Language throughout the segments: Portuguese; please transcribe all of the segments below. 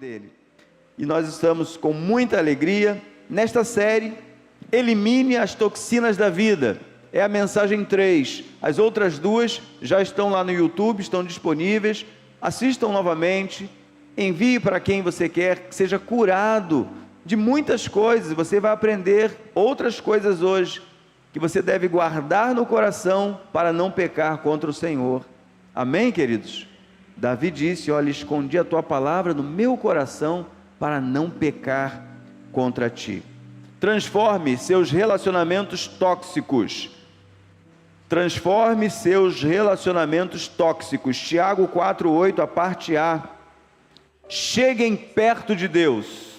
dele. E nós estamos com muita alegria nesta série, Elimine as Toxinas da Vida. É a mensagem 3, as outras duas já estão lá no YouTube, estão disponíveis, assistam novamente, envie para quem você quer que seja curado de muitas coisas. Você vai aprender outras coisas hoje, que você deve guardar no coração para não pecar contra o Senhor. Amém, queridos? Davi disse, olha, escondi a tua palavra no meu coração para não pecar contra ti. Transforme seus relacionamentos tóxicos. Transforme seus relacionamentos tóxicos. Tiago 4:8, a parte A. Cheguem perto de Deus,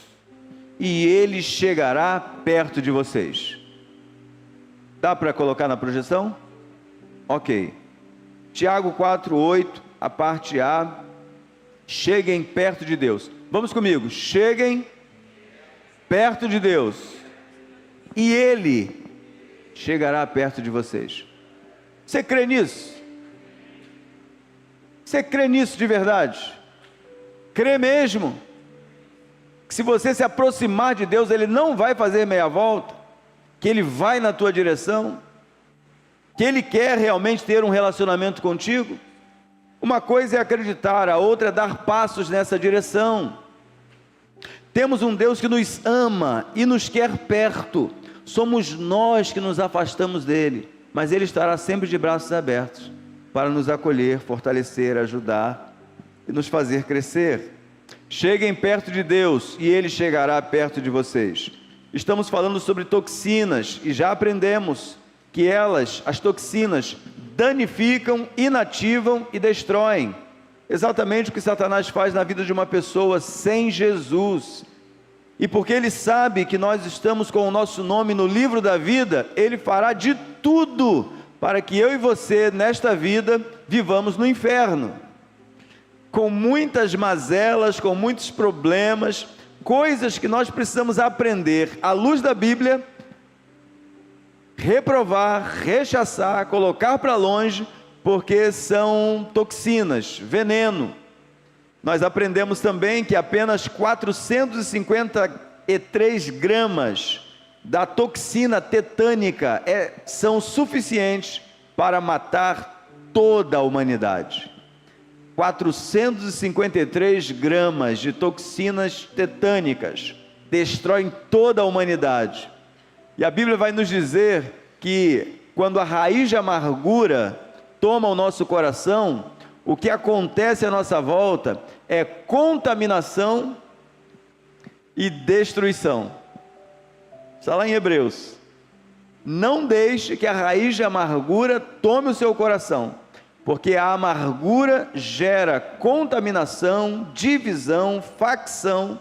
e Ele chegará perto de vocês. Dá para colocar na projeção? Ok. Tiago 4:8, a parte A. Cheguem perto de Deus. Vamos comigo. Cheguem perto de Deus, e Ele chegará perto de vocês. Você crê nisso? Você crê nisso de verdade? Crê mesmo? Que se você se aproximar de Deus, Ele não vai fazer meia volta? Que Ele vai na tua direção? Que Ele quer realmente ter um relacionamento contigo? Uma coisa é acreditar, a outra é dar passos nessa direção. Temos um Deus que nos ama e nos quer perto. Somos nós que nos afastamos dele, mas Ele estará sempre de braços abertos para nos acolher, fortalecer, ajudar e nos fazer crescer. Cheguem perto de Deus e Ele chegará perto de vocês. Estamos falando sobre toxinas e já aprendemos que as toxinas, danificam, inativam e destroem. Exatamente o que Satanás faz na vida de uma pessoa sem Jesus. E porque ele sabe que nós estamos com o nosso nome no livro da vida, ele fará de tudo para que eu e você, nesta vida, vivamos no inferno, com muitas mazelas, com muitos problemas, coisas que nós precisamos aprender, à luz da Bíblia, reprovar, rechaçar, colocar para longe, porque são toxinas, veneno. Nós aprendemos também que apenas 453 gramas da toxina tetânica são suficientes para matar toda a humanidade. 453 gramas de toxinas tetânicas destroem toda a humanidade. E a Bíblia vai nos dizer que quando a raiz de amargura toma o nosso coração, o que acontece à nossa volta é contaminação e destruição. Está lá em Hebreus. Não deixe que a raiz de amargura tome o seu coração, porque a amargura gera contaminação, divisão, facção,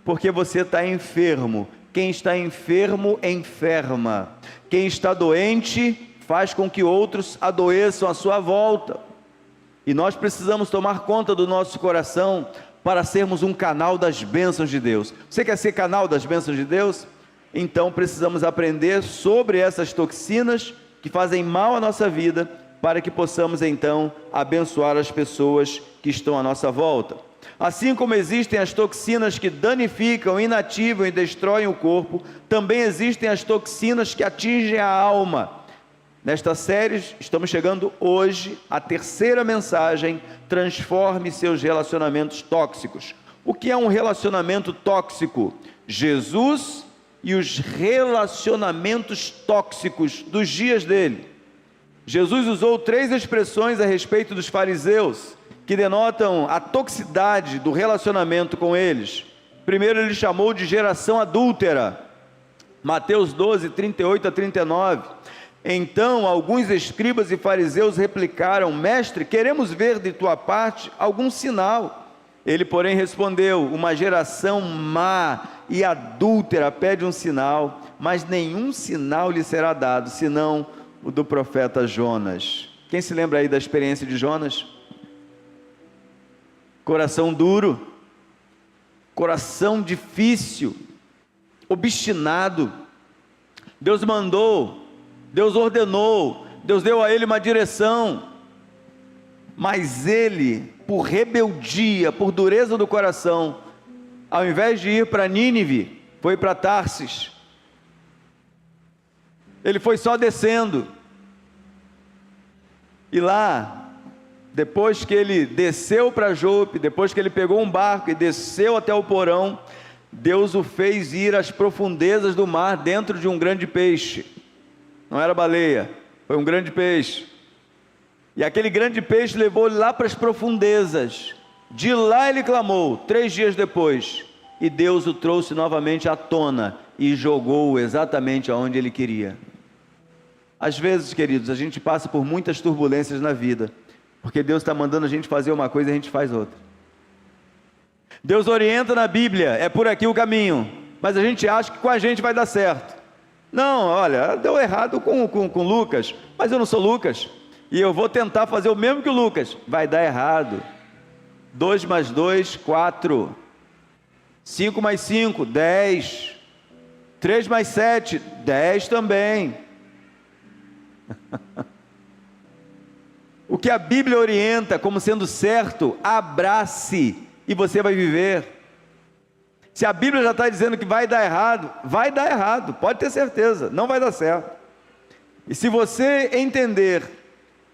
porque você está enfermo. Quem está enfermo, enferma. Quem está doente, faz com que outros adoeçam à sua volta. E nós precisamos tomar conta do nosso coração para sermos um canal das bênçãos de Deus. Você quer ser canal das bênçãos de Deus? Então precisamos aprender sobre essas toxinas que fazem mal à nossa vida, para que possamos então abençoar as pessoas que estão à nossa volta. Assim como existem as toxinas que danificam, inativam e destroem o corpo, também existem as toxinas que atingem a alma. Nesta série, estamos chegando hoje à terceira mensagem, transforme seus relacionamentos tóxicos. O que é um relacionamento tóxico? Jesus e os relacionamentos tóxicos dos dias dele. Jesus usou 3 expressões a respeito dos fariseus, que denotam a toxicidade do relacionamento com eles. Primeiro ele chamou de geração adúltera, Mateus 12, 38 a 39. Então alguns escribas e fariseus replicaram: mestre, queremos ver de tua parte algum sinal. Ele, porém, respondeu: uma geração má e adúltera pede um sinal, mas nenhum sinal lhe será dado, senão o do profeta Jonas. Quem se lembra aí da experiência de Jonas? Coração duro, coração difícil, obstinado. Deus mandou, Deus ordenou, Deus deu a ele uma direção, mas ele, por rebeldia, por dureza do coração, Ao invés de ir para Nínive, foi para Tarsis. Ele foi só descendo. E lá, depois que ele desceu para Jope, depois que ele pegou um barco e desceu até o porão, Deus o fez ir às profundezas do mar dentro de um grande peixe. Não era baleia, foi um grande peixe. E aquele grande peixe levou ele lá para as profundezas. De lá ele clamou, 3 dias depois, e Deus o trouxe novamente à tona e jogou exatamente aonde ele queria. Às vezes, queridos, a gente passa por muitas turbulências na vida, porque Deus está mandando a gente fazer uma coisa e a gente faz outra. Deus orienta na Bíblia, é por aqui o caminho, mas a gente acha que com a gente vai dar certo. Não, olha, deu errado com Lucas, mas eu não sou Lucas, e eu vou tentar fazer o mesmo que o Lucas, vai dar errado. 2 mais 2, 4, 5 mais 5, 10, 3 mais 7, 10 também. O que a Bíblia orienta como sendo certo, abrace, e você vai viver. Se a Bíblia já está dizendo que vai dar errado, pode ter certeza, não vai dar certo. E se você entender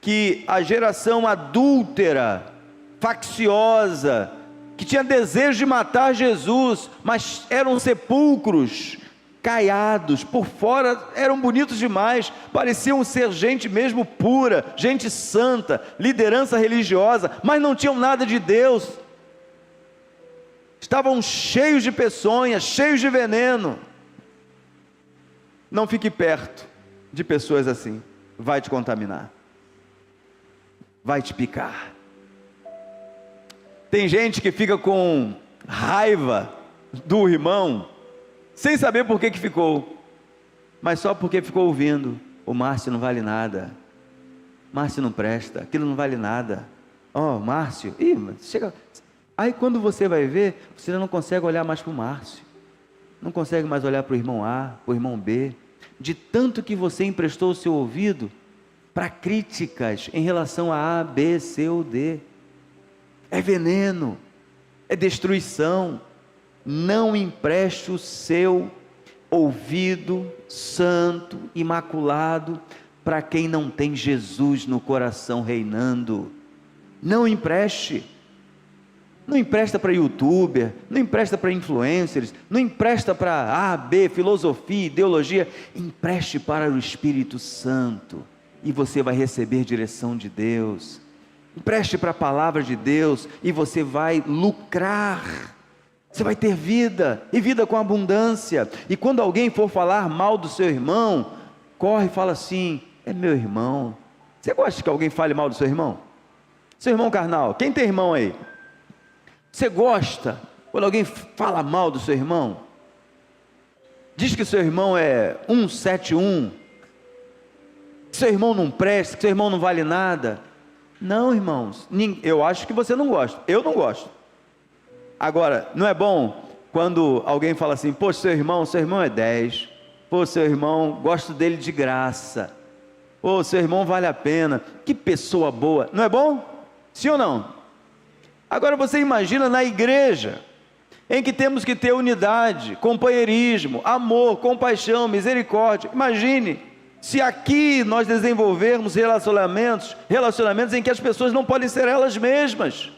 que a geração adúltera, facciosa, que tinha desejo de matar Jesus, mas eram sepulcros caiados, por fora eram bonitos demais, pareciam ser gente mesmo pura, gente santa, liderança religiosa, mas não tinham nada de Deus, estavam cheios de peçonha, cheios de veneno. Não fique perto de pessoas assim, vai te contaminar, vai te picar. Tem gente que fica com raiva do irmão, sem saber por que ficou, mas só porque ficou ouvindo: o Márcio não vale nada, Márcio não presta, aquilo não vale nada, Márcio, chega. Aí quando você vai ver, você já não consegue olhar mais para o Márcio, não consegue mais olhar para o irmão A, para o irmão B, de tanto que você emprestou o seu ouvido para críticas em relação a A, B, C ou D. É veneno, é destruição. Não empreste o seu ouvido santo, imaculado, para quem não tem Jesus no coração reinando. Não empreste. Não empresta para youtuber, não empresta para influencers, não empresta para A, B, filosofia, ideologia. Empreste para o Espírito Santo, e você vai receber direção de Deus. Empreste para a palavra de Deus, e você vai lucrar. Você vai ter vida, e vida com abundância. E quando alguém for falar mal do seu irmão, corre e fala assim: é meu irmão. Você gosta que alguém fale mal do seu irmão? Seu irmão carnal, quem tem irmão aí? Você gosta quando alguém fala mal do seu irmão? Diz que seu irmão é 171, que seu irmão não presta, que seu irmão não vale nada. Não, irmãos, eu acho que você não gosta, eu não gosto. Agora, não é bom quando alguém fala assim: pô, seu irmão é 10, pô, seu irmão, gosto dele de graça, pô, seu irmão vale a pena, que pessoa boa, não é bom? Sim ou não? Agora você imagina na igreja, em que temos que ter unidade, companheirismo, amor, compaixão, misericórdia. Imagine se aqui nós desenvolvermos relacionamentos em que as pessoas não podem ser elas mesmas.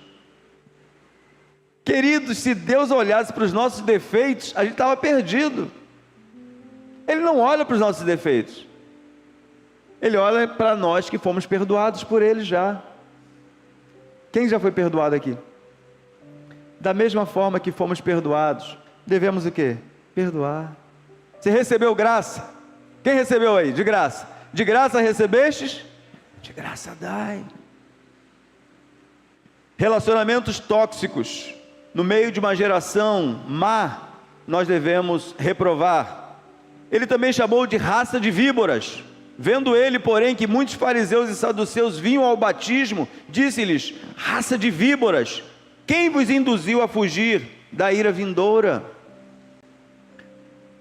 Queridos, se Deus olhasse para os nossos defeitos, a gente estava perdido. Ele não olha para os nossos defeitos, Ele olha para nós que fomos perdoados por Ele já. Quem já foi perdoado aqui? Da mesma forma que fomos perdoados, devemos o quê? Perdoar. Você recebeu graça? Quem recebeu aí? De graça. De graça recebestes? De graça dai. Relacionamentos tóxicos no meio de uma geração má, nós devemos reprovar. Ele também chamou de raça de víboras. Vendo ele, porém, que muitos fariseus e saduceus vinham ao batismo, disse-lhes: raça de víboras, quem vos induziu a fugir da ira vindoura?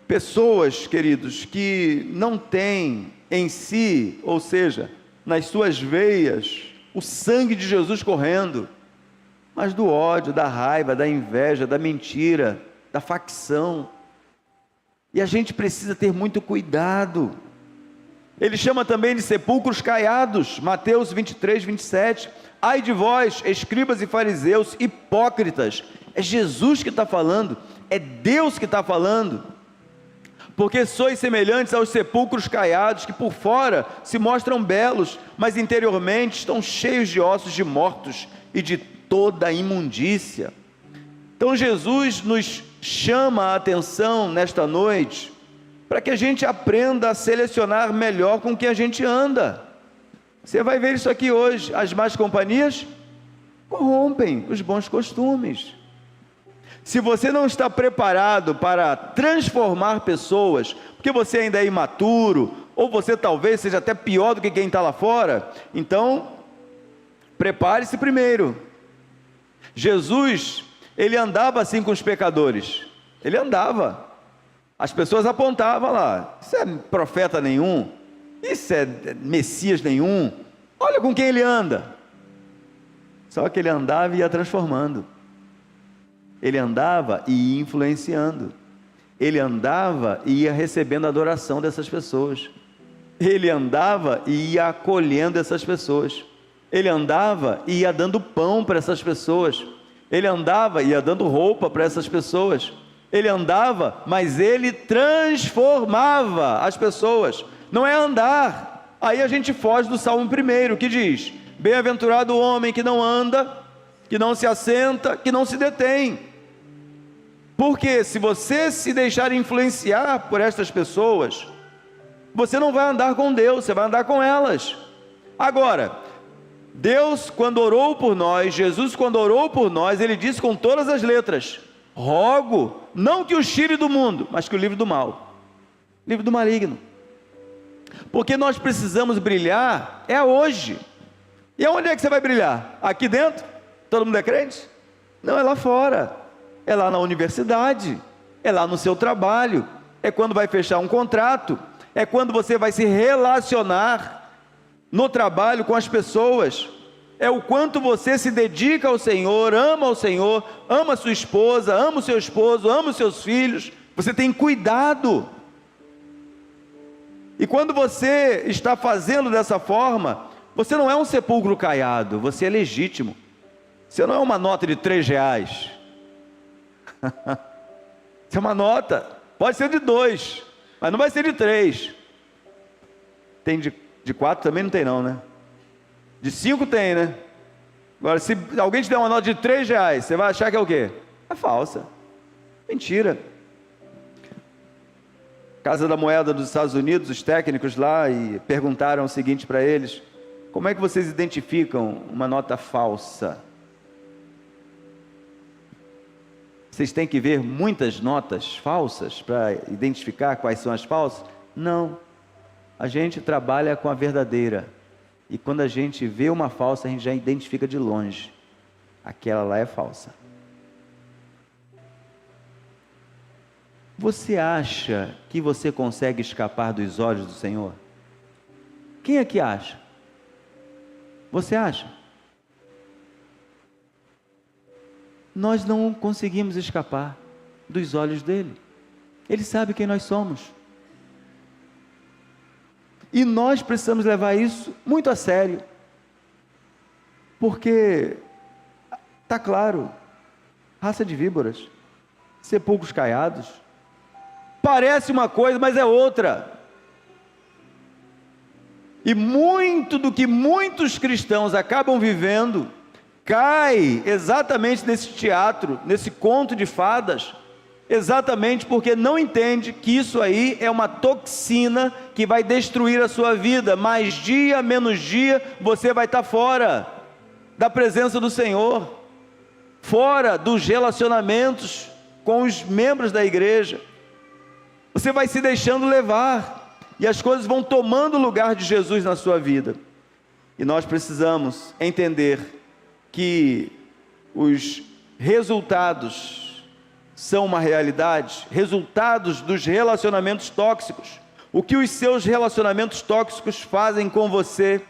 Pessoas, queridos, que não têm em si, ou seja, nas suas veias, o sangue de Jesus correndo, mas do ódio, da raiva, da inveja, da mentira, da facção. E a gente precisa ter muito cuidado. Ele chama também de sepulcros caiados, Mateus 23, 27. Ai de vós, escribas e fariseus, hipócritas. É Jesus que está falando, é Deus que está falando. Porque sois semelhantes aos sepulcros caiados, que por fora se mostram belos, mas interiormente estão cheios de ossos de mortos e de toda a imundícia. Então Jesus nos chama a atenção nesta noite, para que a gente aprenda a selecionar melhor com quem a gente anda. Você vai ver isso aqui hoje, as más companhias corrompem os bons costumes. Se você não está preparado para transformar pessoas, porque você ainda é imaturo, ou você talvez seja até pior do que quem está lá fora, então, prepare-se primeiro. Jesus, ele andava assim com os pecadores, ele andava, as pessoas apontavam lá, isso é profeta nenhum, isso é Messias nenhum, olha com quem ele anda. Só que ele andava e ia transformando. Ele andava e ia influenciando. Ele andava e ia recebendo a adoração dessas pessoas. Ele andava e ia acolhendo essas pessoas. Ele andava e ia dando pão para essas pessoas. Ele andava e ia dando roupa para essas pessoas. Ele andava, mas ele transformava as pessoas. Não é andar. Aí a gente foge do Salmo 1, que diz: bem-aventurado o homem que não anda, que não se assenta, que não se detém. Porque se você se deixar influenciar por estas pessoas, você não vai andar com Deus, você vai andar com elas. Agora, Deus, quando orou por nós, Jesus, quando orou por nós, ele disse com todas as letras: rogo, não que os tire do mundo, mas que o livre do mal, livre do maligno. Porque nós precisamos brilhar, é hoje. E aonde é que você vai brilhar? Aqui dentro? Todo mundo é crente? Não, é lá fora, é lá na universidade, é lá no seu trabalho, é quando vai fechar um contrato, é quando você vai se relacionar no trabalho com as pessoas, é o quanto você se dedica ao Senhor, ama a sua esposa, ama o seu esposo, ama os seus filhos. Você tem cuidado. E quando você está fazendo dessa forma, você não é um sepulcro caiado, você é legítimo. Você não é uma nota de R$3. Você é uma nota, pode ser de 2, mas não vai ser de 3. Tem de 4 também não tem não, né? De 5 tem, né? Agora, se alguém te der uma nota de R$3, você vai achar que é o quê? É falsa, mentira. Casa da Moeda dos Estados Unidos, os técnicos lá, e perguntaram o seguinte para eles: como é que vocês identificam uma nota falsa? Vocês têm que ver muitas notas falsas para identificar quais são as falsas? Não, a gente trabalha com a verdadeira, e quando a gente vê uma falsa, a gente já identifica de longe, aquela lá é falsa. Você acha que você consegue escapar dos olhos do Senhor? Quem aqui acha? Você acha? Nós não conseguimos escapar dos olhos dele. Ele sabe quem nós somos. E nós precisamos levar isso muito a sério. Porque, está claro, raça de víboras, sepulcros caiados, parece uma coisa, mas é outra. E muito do que muitos cristãos acabam vivendo cai exatamente nesse teatro, nesse conto de fadas, exatamente porque não entende que isso aí é uma toxina que vai destruir a sua vida. Mais dia, menos dia, você vai estar fora da presença do Senhor, fora dos relacionamentos com os membros da igreja. Você vai se deixando levar, e as coisas vão tomando o lugar de Jesus na sua vida. E nós precisamos entender que os resultados são uma realidade, resultados dos relacionamentos tóxicos. O que os seus relacionamentos tóxicos fazem com você?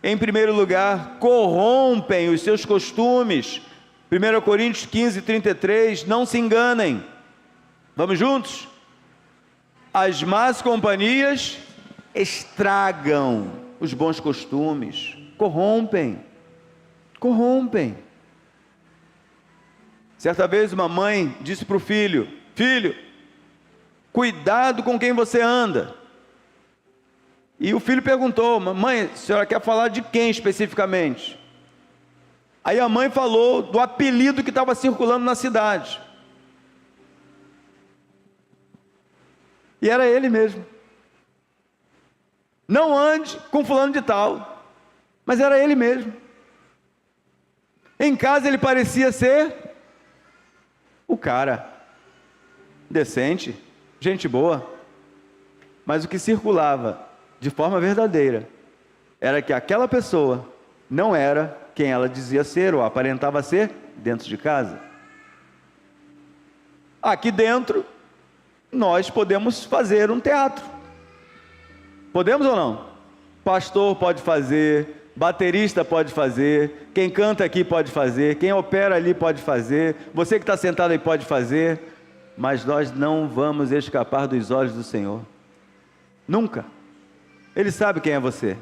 Em primeiro lugar, corrompem os seus costumes, 1 Coríntios 15, 33, não se enganem. Vamos juntos? As más companhias estragam os bons costumes, corrompem. Certa vez uma mãe disse para o filho: filho, cuidado com quem você anda. E o filho perguntou: mãe, a senhora quer falar de quem especificamente? Aí a mãe falou do apelido que estava circulando na cidade. E era ele mesmo. Não ande com fulano de tal. Mas era ele mesmo. Em casa ele parecia ser o cara decente, gente boa. Mas o que circulava de forma verdadeira era que aquela pessoa não era quem ela dizia ser ou aparentava ser dentro de casa. Aqui dentro nós podemos fazer um teatro. Podemos ou não? Pastor pode fazer, baterista pode fazer, quem canta aqui pode fazer, quem opera ali pode fazer, você que está sentado aí pode fazer, mas nós não vamos escapar dos olhos do Senhor. Nunca. Ele sabe quem é você.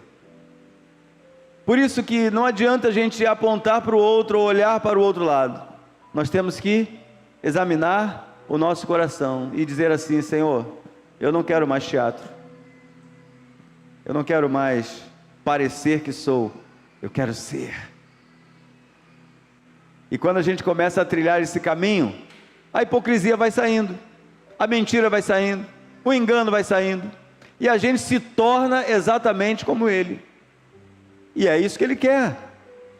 Por isso que não adianta a gente apontar para o outro ou olhar para o outro lado. Nós temos que examinar o nosso coração e dizer assim: Senhor, eu não quero mais teatro. Eu não quero mais parecer que sou. Eu quero ser. E quando a gente começa a trilhar esse caminho, a hipocrisia vai saindo, a mentira vai saindo, o engano vai saindo, e a gente se torna exatamente como Ele. E é isso que Ele quer.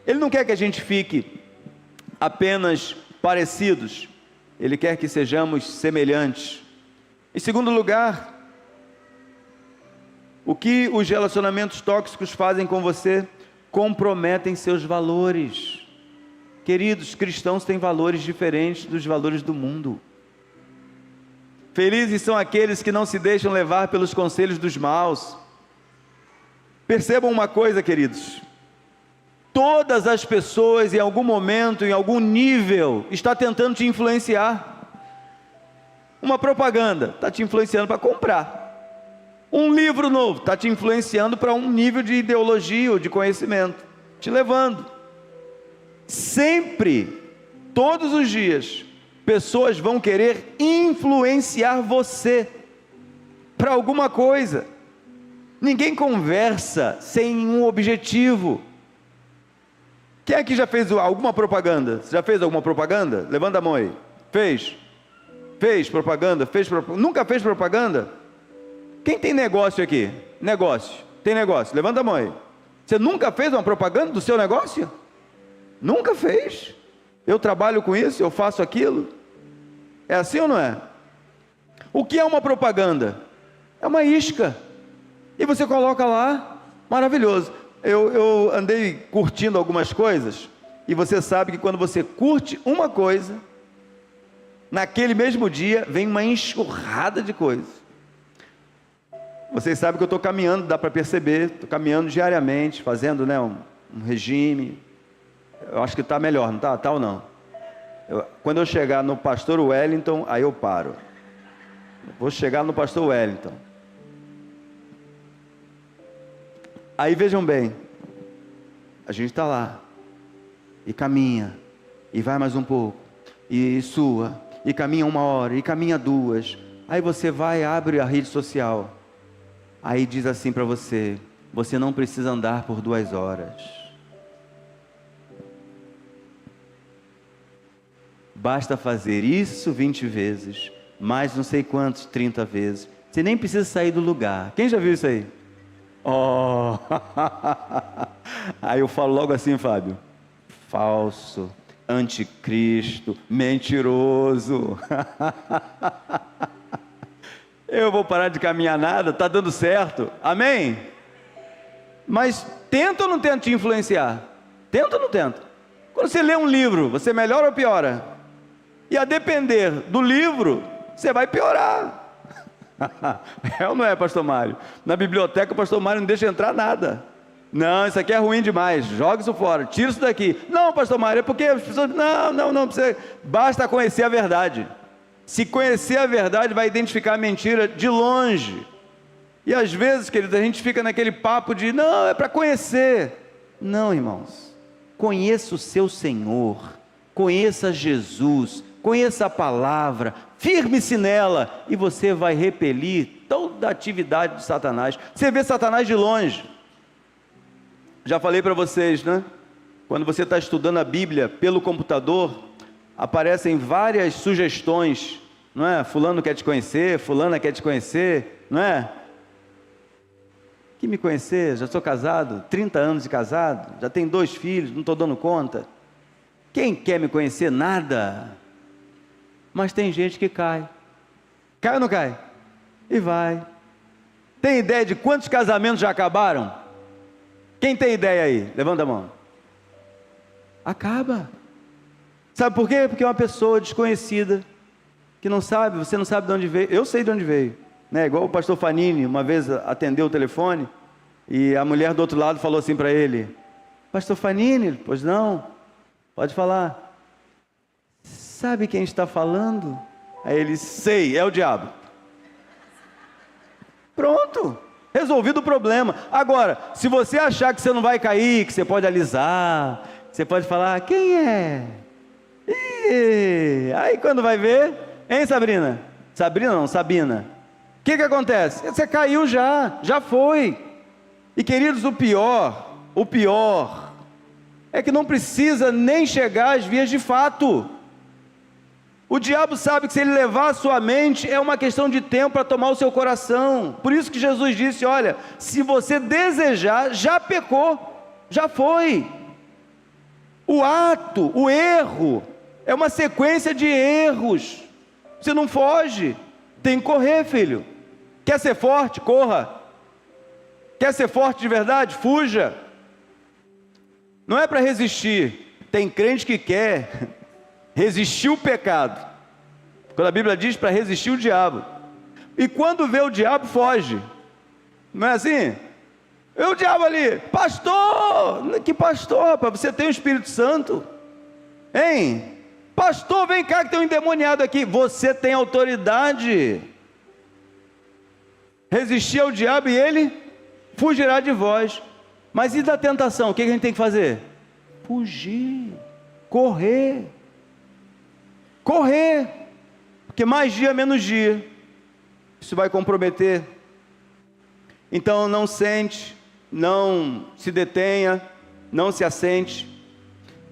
Ele não quer que a gente fique apenas parecidos. Ele quer que sejamos semelhantes. Em segundo lugar, o que os relacionamentos tóxicos fazem com você? Comprometem seus valores. Queridos, cristãos têm valores diferentes dos valores do mundo. Felizes são aqueles que não se deixam levar pelos conselhos dos maus. Percebam uma coisa, queridos: todas as pessoas em algum momento, em algum nível, está tentando te influenciar. Uma propaganda está te influenciando para comprar. Um livro novo está te influenciando para um nível de ideologia ou de conhecimento, te levando. Sempre, todos os dias, pessoas vão querer influenciar você para alguma coisa. Ninguém conversa sem um objetivo. Quem aqui já fez alguma propaganda? Você já fez alguma propaganda? Levanta a mão aí. Fez? Fez propaganda? Nunca fez propaganda? Quem tem negócio aqui? Negócio. Tem negócio? Levanta a mão aí. Você nunca fez uma propaganda do seu negócio? Nunca fez. Eu trabalho com isso, eu faço aquilo. É assim ou não é? O que é uma propaganda? É uma isca. E você coloca lá, maravilhoso. Eu andei curtindo algumas coisas, e você sabe que quando você curte uma coisa, naquele mesmo dia vem uma enxurrada de coisas. Vocês sabem que eu estou caminhando, dá para perceber, estou caminhando diariamente, fazendo, né, um regime. Eu acho que está melhor, não está? Está ou não? Quando eu chegar no pastor Wellington, aí eu paro. Vou chegar no pastor Wellington. Aí vejam bem, a gente está lá, e caminha, e vai mais um pouco, e sua, e caminha 1 hora, e caminha 2, aí você vai e abre a rede social, aí diz assim para você: você não precisa andar por 2 horas, basta fazer isso 20 vezes, mais não sei quantos, 30 vezes, você nem precisa sair do lugar. Quem já viu isso aí? Oh, aí eu falo logo assim, Fábio: falso, anticristo, mentiroso. Eu vou parar de caminhar nada, está dando certo, amém? Mas tenta ou não tenta te influenciar? Tenta ou não tenta? Quando você lê um livro, você melhora ou piora? E a depender do livro, você vai piorar. É ou não é, pastor Mário? Na biblioteca o pastor Mário não deixa entrar nada. Não, isso aqui é ruim demais, joga isso fora, tira isso daqui. Não, pastor Mário, é porque as pessoas, não precisa, basta conhecer a verdade. Se conhecer a verdade, vai identificar a mentira de longe. E às vezes, querido, a gente fica naquele papo de, não, é para conhecer. Não, irmãos, conheça o seu Senhor, conheça Jesus, conheça a palavra, firme-se nela, e você vai repelir toda a atividade de Satanás. Você vê Satanás de longe. Já falei para vocês, né? Quando você está estudando a Bíblia pelo computador, aparecem várias sugestões, não é? Fulano quer te conhecer, fulana quer te conhecer, não é? Que me conhecer, já sou casado, 30 anos de casado, já tenho 2 filhos, não estou dando conta. Quem quer me conhecer? Nada. Mas tem gente que cai. Cai ou não cai? E vai. Tem ideia de quantos casamentos já acabaram? Quem tem ideia aí? Levanta a mão. Acaba. Sabe por quê? Porque é uma pessoa desconhecida, que não sabe, você não sabe de onde veio. Eu sei de onde veio, né? Igual o pastor Fanini, uma vez atendeu o telefone, e a mulher do outro lado falou assim para ele: pastor Fanini, pois não? Pode falar. Sabe quem está falando? Aí ele, sei, é o diabo. Pronto, resolvido o problema. Agora, se você achar que você não vai cair, que você pode alisar, você pode falar, quem é? Aí quando vai ver, hein, Sabrina? Sabrina não, Sabina. O que acontece? Você caiu já foi. E queridos, o pior é que não precisa nem chegar às vias de fato. O diabo sabe que se ele levar a sua mente, é uma questão de tempo para tomar o seu coração. Por isso que Jesus disse, olha, se você desejar, já pecou, já foi. O ato, o erro, é uma sequência de erros. Você não foge, tem que correr, filho. Quer ser forte? Corra. Quer ser forte de verdade? Fuja. Não é para resistir. Tem crente que quer resistir o pecado, quando a Bíblia diz para resistir o diabo, e quando vê o diabo foge, não é assim? Vê o diabo ali, pastor, que pastor, rapaz, você tem o Espírito Santo, hein? Pastor, vem cá que tem um endemoniado aqui. Você tem autoridade, resistir ao diabo e ele fugirá de vós. Mas e da tentação, o que a gente tem que fazer? Fugir, correr, porque mais dia menos dia, isso vai comprometer. Então não sente, não se detenha, não se assente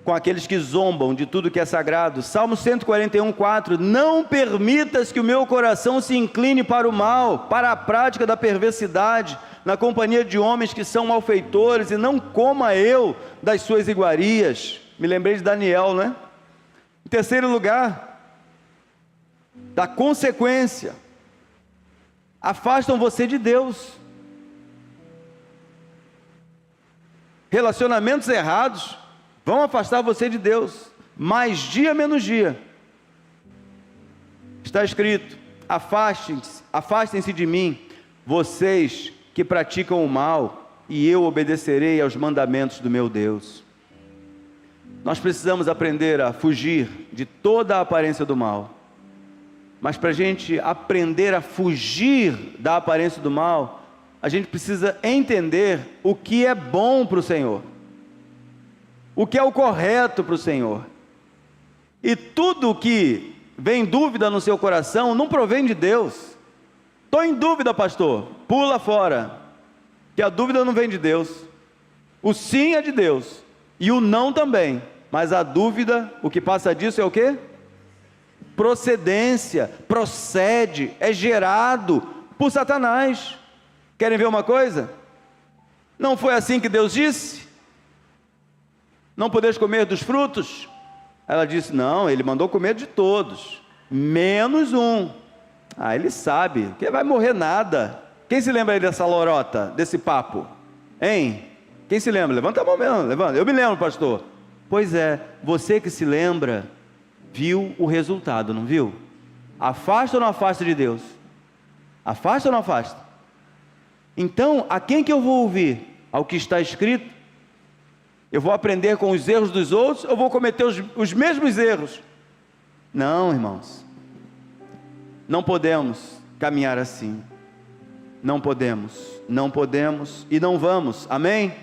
com aqueles que zombam de tudo que é sagrado. Salmo 141:4, não permitas que o meu coração se incline para o mal, para a prática da perversidade, na companhia de homens que são malfeitores, e não coma eu das suas iguarias. Me lembrei de Daniel, né? Em terceiro lugar, da consequência, afastam você de Deus. Relacionamentos errados vão afastar você de Deus, mais dia menos dia. Está escrito, afastem-se de mim, vocês que praticam o mal, e eu obedecerei aos mandamentos do meu Deus. Nós precisamos aprender a fugir de toda a aparência do mal. Mas para a gente aprender a fugir da aparência do mal, a gente precisa entender o que é bom para o Senhor, o que é o correto para o Senhor. E tudo que vem dúvida no seu coração não provém de Deus. Estou em dúvida, pastor, pula fora, que a dúvida não vem de Deus. O sim é de Deus e o não também, mas a dúvida, o que passa disso é o quê? Procedência, procede, é gerado por Satanás. Querem ver uma coisa? Não foi assim que Deus disse? Não podeis comer dos frutos? Ela disse, não, ele mandou comer de todos, menos um. Ele sabe, que vai morrer nada. Quem se lembra aí dessa lorota, desse papo? Hein? Quem se lembra? Levanta a mão mesmo, levanta. Eu me lembro, pastor. Pois é, você que se lembra, viu o resultado, não viu? Afasta ou não afasta de Deus? Afasta ou não afasta? Então, a quem que eu vou ouvir? ao que está escrito? Eu vou aprender com os erros dos outros ou vou cometer os mesmos erros? Não, irmãos, não podemos caminhar assim. Não podemos e não vamos, amém?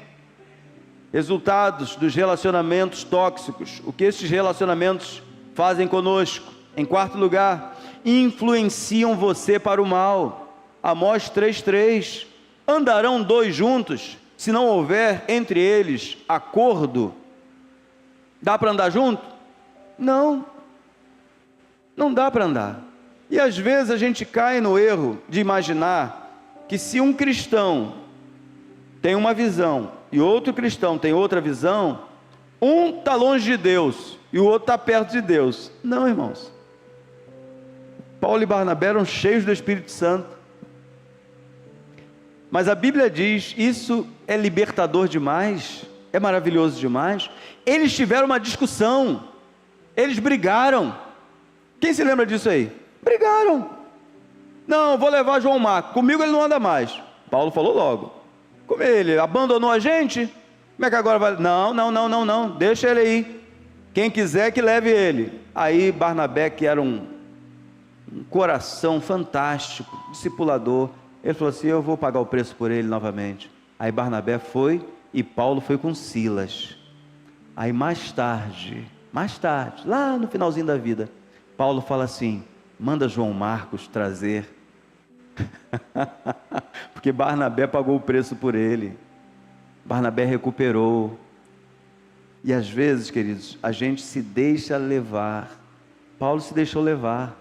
Resultados dos relacionamentos tóxicos, o que esses relacionamentos fazem conosco? Em quarto lugar, influenciam você para o mal. Amós 3:3, andarão dois juntos, se não houver entre eles acordo? Dá para andar junto? Não dá para andar. E às vezes a gente cai no erro de imaginar que se um cristão tem uma visão e outro cristão tem outra visão, um está longe de Deus e o outro está perto de Deus. Não, irmãos. Paulo e Barnabé eram cheios do Espírito Santo, mas a Bíblia diz, isso é libertador demais, é maravilhoso demais. Eles tiveram uma discussão, eles brigaram. Quem se lembra disso aí? Brigaram. Não, vou levar João Marcos, comigo ele não anda mais. Paulo falou logo, como ele abandonou a gente, como é que agora vai? Não, deixa ele aí, quem quiser que leve ele. Aí Barnabé, que era um coração fantástico, discipulador, ele falou assim, eu vou pagar o preço por ele novamente. Aí Barnabé foi e Paulo foi com Silas. Aí mais tarde, lá no finalzinho da vida, Paulo fala assim, manda João Marcos trazer, porque Barnabé pagou o preço por ele, Barnabé recuperou. E às vezes, queridos, a gente se deixa levar. Paulo se deixou levar,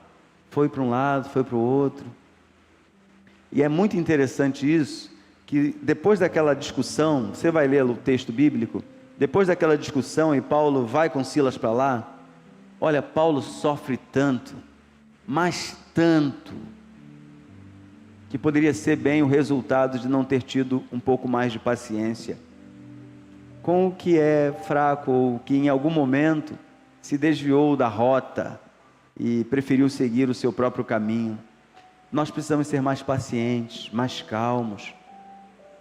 foi para um lado, foi para o outro, e é muito interessante isso, que depois daquela discussão, você vai ler o texto bíblico, depois daquela discussão e Paulo vai com Silas para lá, olha, Paulo sofre tanto, mas tanto, que poderia ser bem o resultado de não ter tido um pouco mais de paciência com o que é fraco, ou que em algum momento se desviou da rota e preferiu seguir o seu próprio caminho. Nós precisamos ser mais pacientes, mais calmos,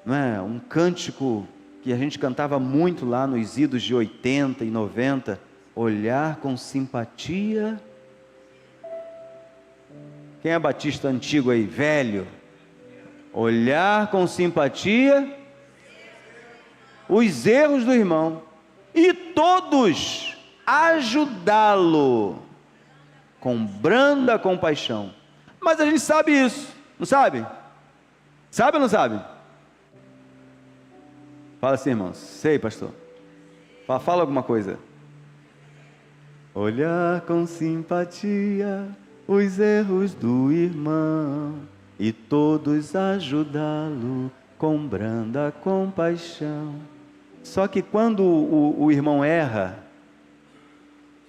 não é? Um cântico que a gente cantava muito lá nos idos de 80 e 90, olhar com simpatia. Quem é batista antigo aí, velho? Olhar com simpatia os erros do irmão e todos ajudá-lo com branda compaixão. Mas a gente sabe isso, não sabe? Sabe ou não sabe? Fala assim, irmãos. Sei, pastor. Fala alguma coisa. Olhar com simpatia os erros do irmão e todos ajudá-lo com branda compaixão. Só que quando o irmão erra,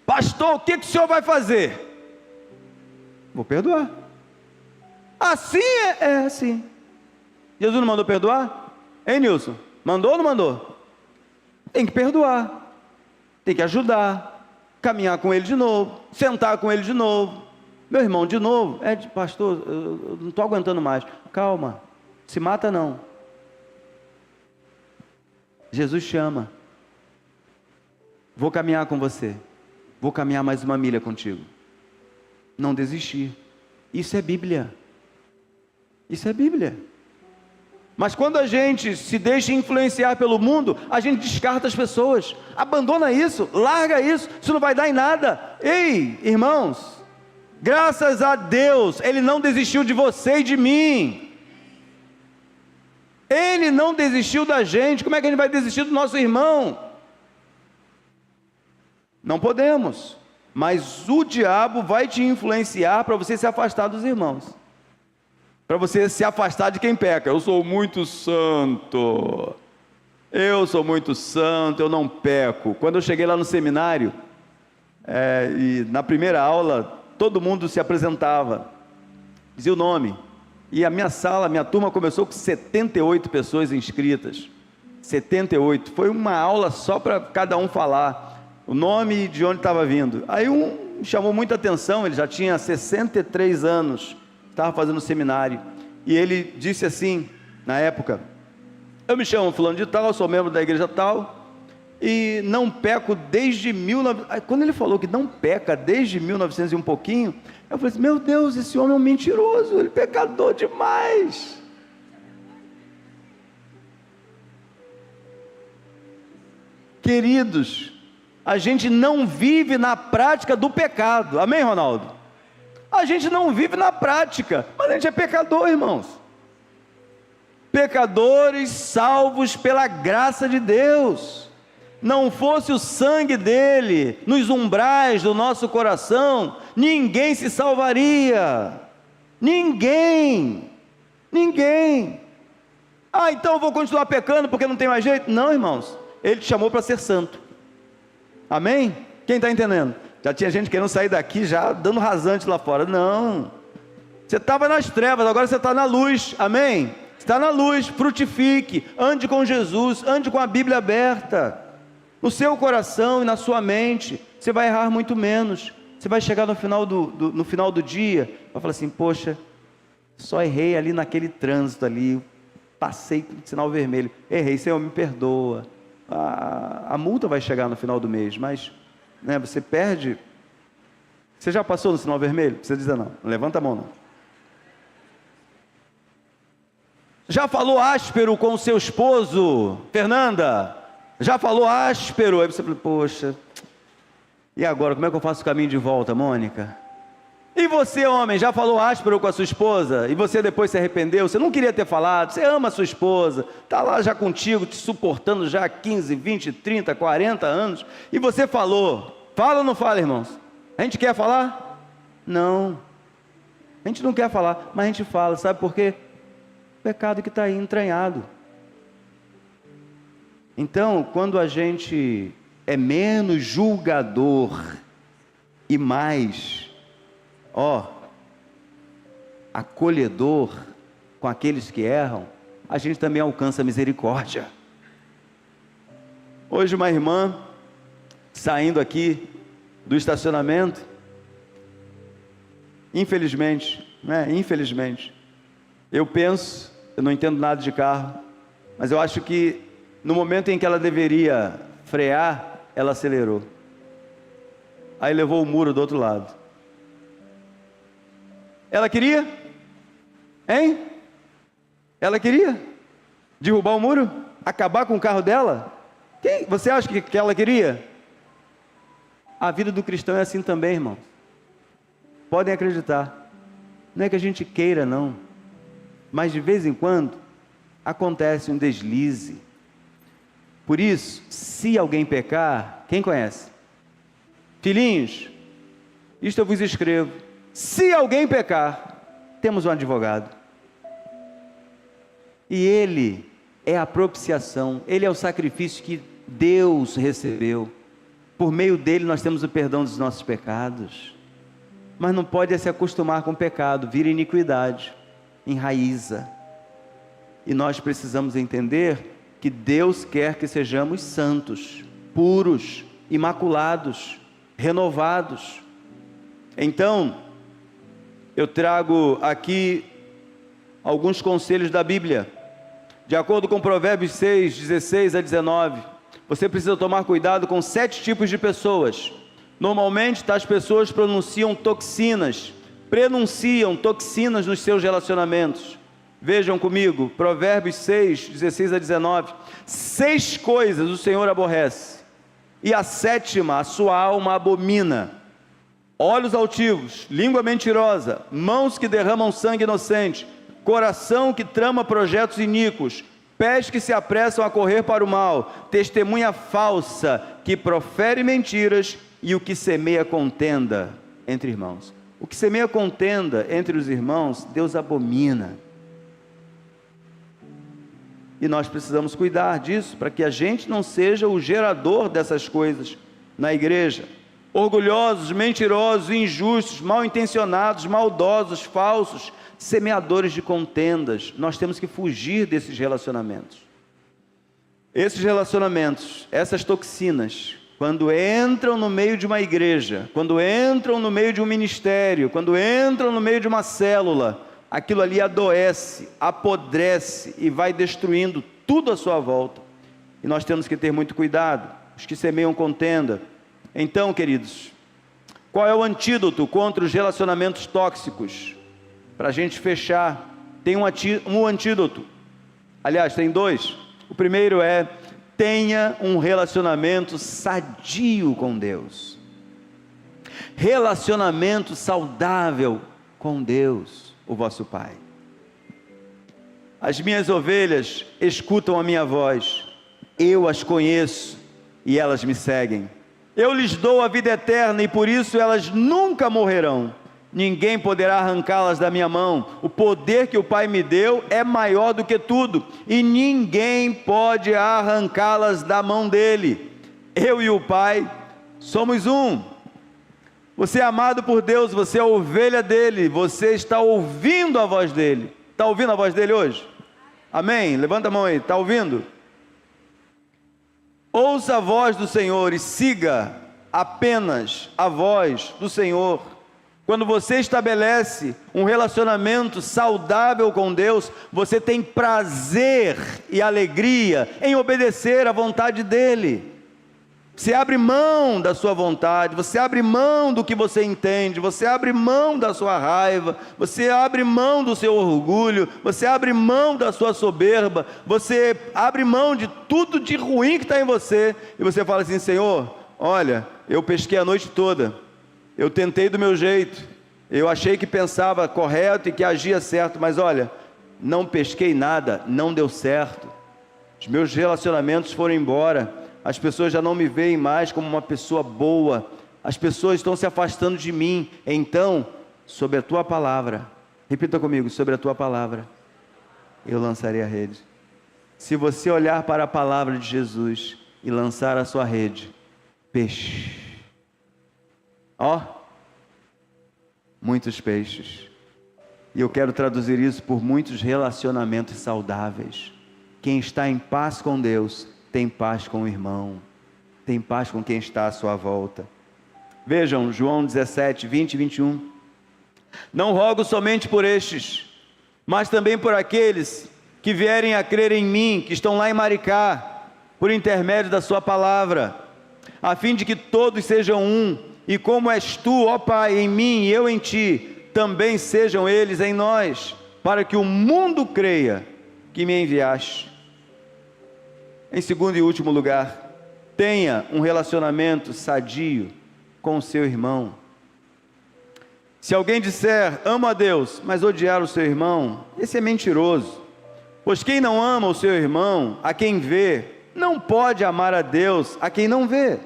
pastor, o que o senhor vai fazer? Vou perdoar. Assim é assim. Jesus não mandou perdoar? Hein, Nilson? Mandou ou não mandou? Tem que perdoar, tem que ajudar, caminhar com ele de novo, sentar com ele de novo. Meu irmão, de novo, pastor, eu não estou aguentando mais. Calma, se mata não. Jesus chama. Vou caminhar com você, vou caminhar mais uma milha contigo. Não desistir. Isso é Bíblia. Isso é Bíblia. Mas quando a gente se deixa influenciar pelo mundo, a gente descarta as pessoas, abandona isso, larga isso não vai dar em nada. Ei, irmãos, graças a Deus, Ele não desistiu de você e de mim, Ele não desistiu da gente. Como é que a gente vai desistir do nosso irmão? Não podemos, mas o diabo vai te influenciar para você se afastar dos irmãos, para você se afastar de quem peca. Eu sou muito santo, eu não peco. Quando eu cheguei lá no seminário, e na primeira aula, todo mundo se apresentava, dizia o nome, e a minha sala, a minha turma começou com 78 pessoas inscritas, 78, foi uma aula só para cada um falar o nome e de onde estava vindo. Aí um chamou muita atenção, ele já tinha 63 anos, estava fazendo seminário, e ele disse assim, na época, Eu me chamo fulano de tal, sou membro da igreja tal, e não peco desde 1900. Quando ele falou que não peca desde 1900 e um pouquinho, eu falei assim, meu Deus, esse homem é um mentiroso, ele é pecador demais. Queridos, a gente não vive na prática do pecado, amém, Ronaldo? A gente não vive na prática, mas a gente é pecador, irmãos. Pecadores salvos pela graça de Deus. Não fosse o sangue dele nos umbrais do nosso coração, ninguém se salvaria. Ninguém. Então eu vou continuar pecando porque não tem mais jeito? Não, irmãos, ele te chamou para ser santo, amém? Quem está entendendo? Já tinha gente querendo sair daqui já dando rasante lá fora. Não, você estava nas trevas, agora você está na luz, amém? Está na luz, frutifique, ande com Jesus, ande com a Bíblia aberta no seu coração e na sua mente. Você vai errar muito menos. Você vai chegar no final do dia, vai falar assim, poxa, só errei ali naquele trânsito ali, passei com sinal vermelho, errei, Senhor, me perdoa. A multa vai chegar no final do mês, mas né, você perde. Você já passou no sinal vermelho? Precisa dizer não, não levanta a mão não. Já falou áspero com o seu esposo, Fernanda? Já falou áspero? Aí você fala, poxa, e agora, como é que eu faço o caminho de volta, Mônica? E você, homem, já falou áspero com a sua esposa? E você depois se arrependeu? Você não queria ter falado, você ama a sua esposa, está lá já contigo, te suportando já há 15, 20, 30, 40 anos, e você falou. Fala ou não fala, irmãos? A gente quer falar? Não. A gente não quer falar, mas a gente fala, sabe por quê? Pecado que está aí entranhado. Então, quando a gente é menos julgador e mais, acolhedor com aqueles que erram, a gente também alcança a misericórdia. Hoje uma irmã, saindo aqui do estacionamento, infelizmente, eu não entendo nada de carro, mas eu acho que no momento em que ela deveria frear, ela acelerou. Aí levou o muro do outro lado. Ela queria? Hein? Ela queria derrubar o muro? Acabar com o carro dela? Você acha que ela queria? A vida do cristão é assim também, irmãos. Podem acreditar. Não é que a gente queira, não. Mas de vez em quando acontece um deslize. Por isso, se alguém pecar, quem conhece? Filhinhos, isto eu vos escrevo. Se alguém pecar, temos um advogado. E ele é a propiciação, ele é o sacrifício que Deus recebeu. Por meio dele nós temos o perdão dos nossos pecados. Mas não pode se acostumar com o pecado, vira iniquidade, enraiza. E nós precisamos entender que Deus quer que sejamos santos, puros, imaculados, renovados. Então, eu trago aqui alguns conselhos da Bíblia. De acordo com Provérbios 6, 16 a 19, você precisa tomar cuidado com 7 tipos de pessoas. Normalmente, tais pessoas pronunciam toxinas nos seus relacionamentos. Vejam comigo, Provérbios 6, 16 a 19. 6 coisas o Senhor aborrece, e a 7ª a sua alma abomina: olhos altivos, língua mentirosa, mãos que derramam sangue inocente, coração que trama projetos iníquos, pés que se apressam a correr para o mal, testemunha falsa que profere mentiras, e o que semeia contenda entre irmãos. O que semeia contenda entre os irmãos, Deus abomina. E nós precisamos cuidar disso, para que a gente não seja o gerador dessas coisas na igreja. Orgulhosos, mentirosos, injustos, mal intencionados, maldosos, falsos, semeadores de contendas. Nós temos que fugir desses relacionamentos. Esses relacionamentos, essas toxinas, quando entram no meio de uma igreja, quando entram no meio de um ministério, quando entram no meio de uma célula, aquilo ali adoece, apodrece e vai destruindo tudo à sua volta. E nós temos que ter muito cuidado, os que semeiam contenda. Então, queridos, qual é o antídoto contra os relacionamentos tóxicos? Para a gente fechar, tem um antídoto. Aliás, tem dois. O primeiro é: tenha um relacionamento sadio com Deus. Relacionamento saudável com Deus, o vosso Pai. As minhas ovelhas escutam a minha voz, eu as conheço e elas me seguem. Eu lhes dou a vida eterna e por isso elas nunca morrerão. Ninguém poderá arrancá-las da minha mão. O poder que o Pai me deu é maior do que tudo e ninguém pode arrancá-las da mão dele. Eu e o Pai somos um. Você é amado por Deus, você é a ovelha dele, você está ouvindo a voz dele. Está ouvindo a voz dele hoje? Amém? Levanta a mão aí, está ouvindo? Ouça a voz do Senhor e siga apenas a voz do Senhor. Quando você estabelece um relacionamento saudável com Deus, você tem prazer e alegria em obedecer à vontade dEle. Você abre mão da sua vontade, você abre mão do que você entende, você abre mão da sua raiva, você abre mão do seu orgulho, você abre mão da sua soberba, você abre mão de tudo de ruim que está em você, e você fala assim: Senhor, olha, eu pesquei a noite toda, eu tentei do meu jeito, eu achei que pensava correto e que agia certo, mas olha, não pesquei nada, não deu certo, os meus relacionamentos foram embora, as pessoas já não me veem mais como uma pessoa boa, as pessoas estão se afastando de mim. Então, sobre a tua palavra, repita comigo: sobre a tua palavra, eu lançarei a rede. Se você olhar para a palavra de Jesus e lançar a sua rede, peixe, muitos peixes, e eu quero traduzir isso por muitos relacionamentos saudáveis. Quem está em paz com Deus, tem paz com o irmão, tem paz com quem está à sua volta. Vejam, João 17, 20 e 21. Não rogo somente por estes, mas também por aqueles que vierem a crer em mim, que estão lá em Maricá, por intermédio da sua palavra, a fim de que todos sejam um, e como és tu, ó Pai, em mim e eu em ti, também sejam eles em nós, para que o mundo creia que me enviaste. Em segundo e último lugar, tenha um relacionamento sadio com o seu irmão. Se alguém disser, amo a Deus, mas odiar o seu irmão, esse é mentiroso. Pois quem não ama o seu irmão, a quem vê, não pode amar a Deus, a quem não vê.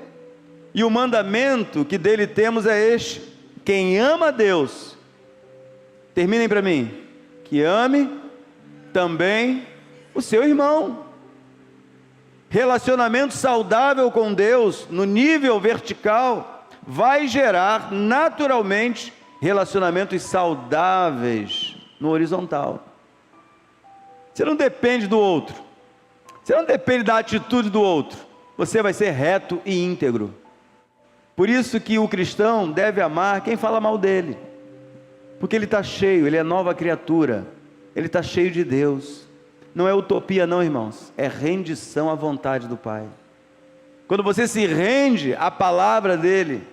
E o mandamento que dele temos é este: quem ama a Deus, terminem para mim, que ame também o seu irmão. Relacionamento saudável com Deus, no nível vertical, vai gerar naturalmente relacionamentos saudáveis no horizontal. Você não depende do outro, você não depende da atitude do outro, você vai ser reto e íntegro. Por isso que o cristão deve amar quem fala mal dele, porque ele está cheio, ele é nova criatura, ele está cheio de Deus. Não é utopia não, irmãos, é rendição à vontade do Pai. Quando você se rende à palavra dele,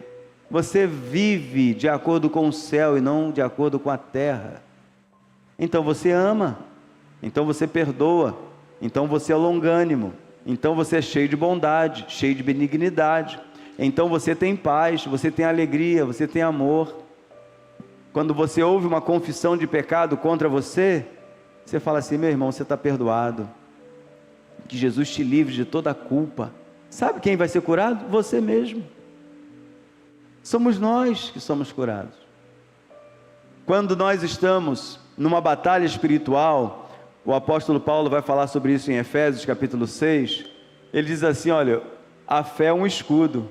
você vive de acordo com o céu e não de acordo com a terra. Então você ama, então você perdoa, então você é longânimo, então você é cheio de bondade, cheio de benignidade, então você tem paz, você tem alegria, você tem amor. Quando você ouve uma confissão de pecado contra você, você fala assim: meu irmão, você está perdoado, que Jesus te livre de toda a culpa. Sabe quem vai ser curado? Você mesmo. Somos nós que somos curados. Quando nós estamos numa batalha espiritual, o apóstolo Paulo vai falar sobre isso em Efésios capítulo 6, ele diz assim: olha, a fé é um escudo.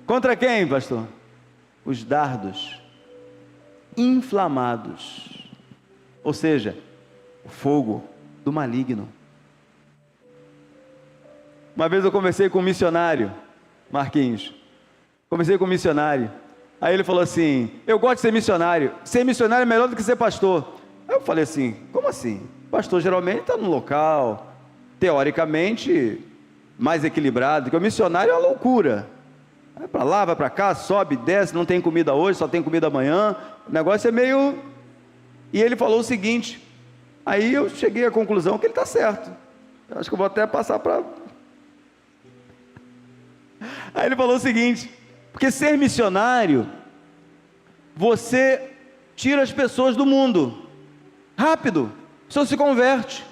Contra quem, pastor? Os dardos inflamados, ou seja, o fogo do maligno. Uma vez eu conversei com um missionário, Marquinhos, conversei com um missionário, aí ele falou assim: eu gosto de ser missionário é melhor do que ser pastor. Aí eu falei assim: como assim? O pastor geralmente está no local, teoricamente, mais equilibrado, porque o missionário é uma loucura. Vai para lá, vai para cá, sobe, desce, não tem comida hoje, só tem comida amanhã. O negócio é meio... E ele falou o seguinte, aí eu cheguei à conclusão que ele está certo. Eu acho que eu vou até passar para... Aí ele falou o seguinte, porque ser missionário, você tira as pessoas do mundo, rápido, a pessoa se converte,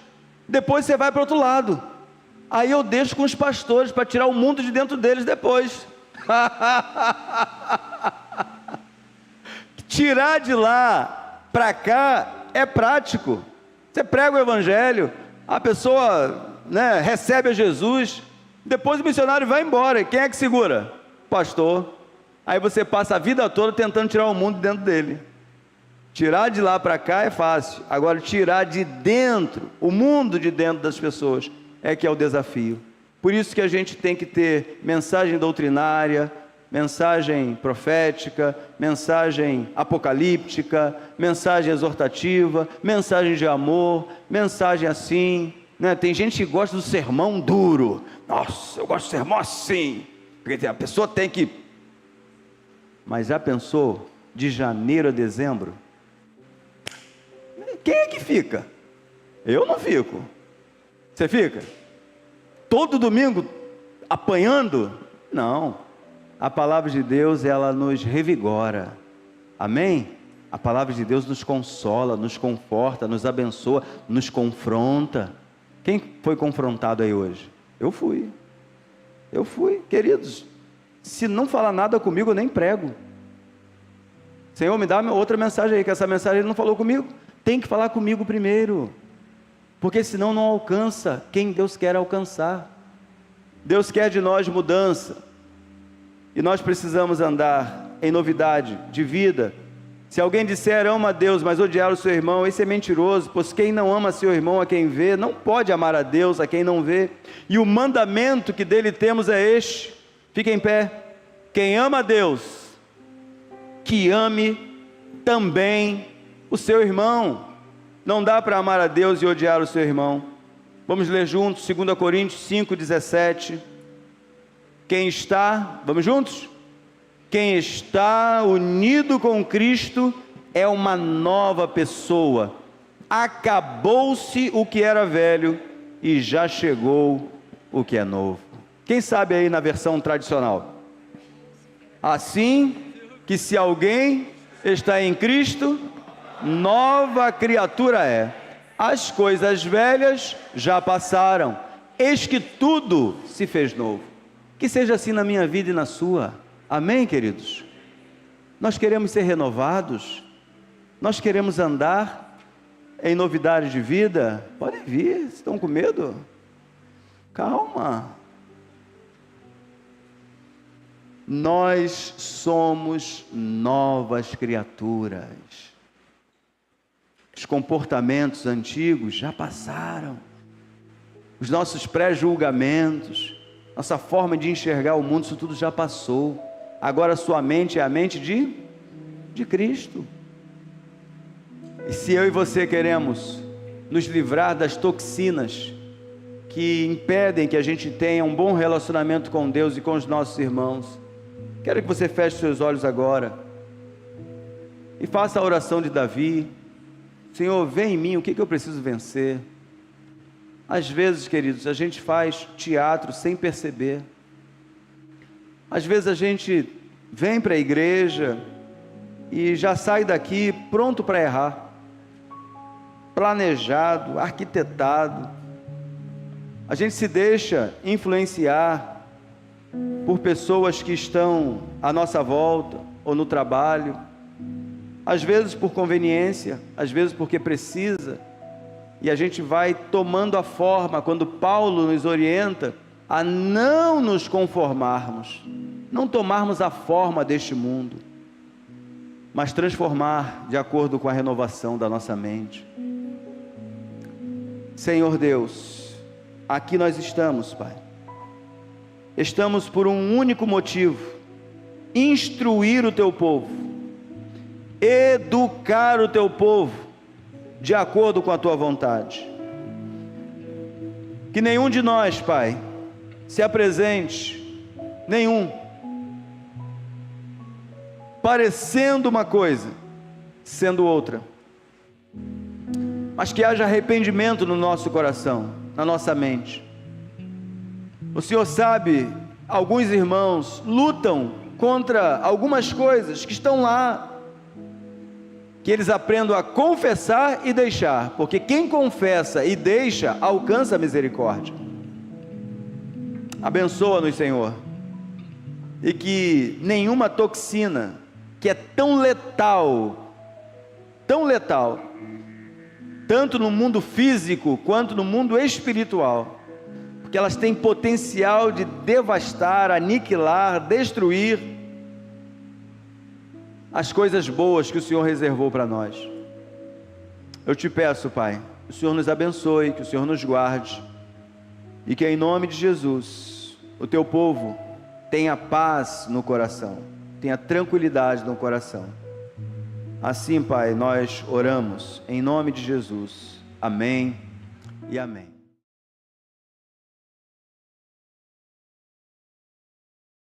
depois você vai para o outro lado, aí eu deixo com os pastores, para tirar o mundo de dentro deles depois. Tirar de lá para cá é prático, você prega o evangelho, a pessoa, né, recebe a Jesus, depois o missionário vai embora, e quem é que segura? Pastor. Aí você passa a vida toda tentando tirar o mundo de dentro dele. Tirar de lá para cá é fácil, agora tirar de dentro, o mundo de dentro das pessoas, é que é o desafio. Por isso que a gente tem que ter mensagem doutrinária, mensagem profética, mensagem apocalíptica, mensagem exortativa, mensagem de amor, mensagem assim, né? Tem gente que gosta do sermão duro. Nossa, eu gosto de sermão assim, porque a pessoa tem que... Mas já pensou, de janeiro a dezembro? Quem é que fica? Eu não fico. Você fica? Todo domingo apanhando? Não. A palavra de Deus, ela nos revigora. Amém? A palavra de Deus nos consola, nos conforta, nos abençoa, nos confronta. Quem foi confrontado aí hoje? Eu fui, queridos. Se não falar nada comigo, eu nem prego. Senhor, me dá outra mensagem aí, que essa mensagem ele não falou comigo. Tem que falar comigo primeiro, porque senão não alcança quem Deus quer alcançar. Deus quer de nós mudança, e nós precisamos andar em novidade de vida. Se alguém disser ama a Deus, mas odiar o seu irmão, esse é mentiroso, pois quem não ama seu irmão a quem vê, não pode amar a Deus a quem não vê. E o mandamento que dele temos é este, fica em pé, quem ama a Deus, que ame também o seu irmão. Não dá para amar a Deus e odiar o seu irmão. Vamos ler juntos, 2 Coríntios 5:17. Quem está, vamos juntos? Quem está unido com Cristo é uma nova pessoa. Acabou-se o que era velho e já chegou o que é novo. Quem sabe aí na versão tradicional? Assim que se alguém está em Cristo, nova criatura é. As coisas velhas já passaram, eis que tudo se fez novo. Que seja assim na minha vida e na sua. Amém, queridos? Nós queremos ser renovados, nós queremos andar em novidade de vida. Podem vir, estão com medo? Calma. Nós somos novas criaturas. Os comportamentos antigos já passaram, os nossos pré-julgamentos, nossa forma de enxergar o mundo, isso tudo já passou. Agora a sua mente é a mente de Cristo. E se eu e você queremos nos livrar das toxinas que impedem que a gente tenha um bom relacionamento com Deus e com os nossos irmãos, quero que você feche seus olhos agora e faça a oração de Davi. Senhor, vem em mim, o que eu preciso vencer? Às vezes, queridos, a gente faz teatro sem perceber. Às vezes a gente vem para a igreja e já sai daqui pronto para errar, planejado, arquitetado. A gente se deixa influenciar por pessoas que estão à nossa volta ou no trabalho, às vezes por conveniência, às vezes porque precisa, e a gente vai tomando a forma, quando Paulo nos orienta a não nos conformarmos, não tomarmos a forma deste mundo, mas transformar de acordo com a renovação da nossa mente. Senhor Deus, aqui nós estamos, Pai. Estamos por um único motivo: instruir o Teu povo, educar o Teu povo, de acordo com a tua vontade. Que nenhum de nós, Pai, se apresente, nenhum, parecendo uma coisa, sendo outra, mas que haja arrependimento no nosso coração, na nossa mente. O Senhor sabe, alguns irmãos lutam contra algumas coisas que estão lá, que eles aprendam a confessar e deixar, porque quem confessa e deixa, alcança a misericórdia. Abençoa-nos, Senhor, e que nenhuma toxina, que é tão letal, tanto no mundo físico, quanto no mundo espiritual, porque elas têm potencial de devastar, aniquilar, destruir as coisas boas que o Senhor reservou para nós. Eu te peço, Pai, que o Senhor nos abençoe, que o Senhor nos guarde, e que em nome de Jesus, o teu povo tenha paz no coração, tenha tranquilidade no coração. Assim, Pai, nós oramos em nome de Jesus. Amém e amém.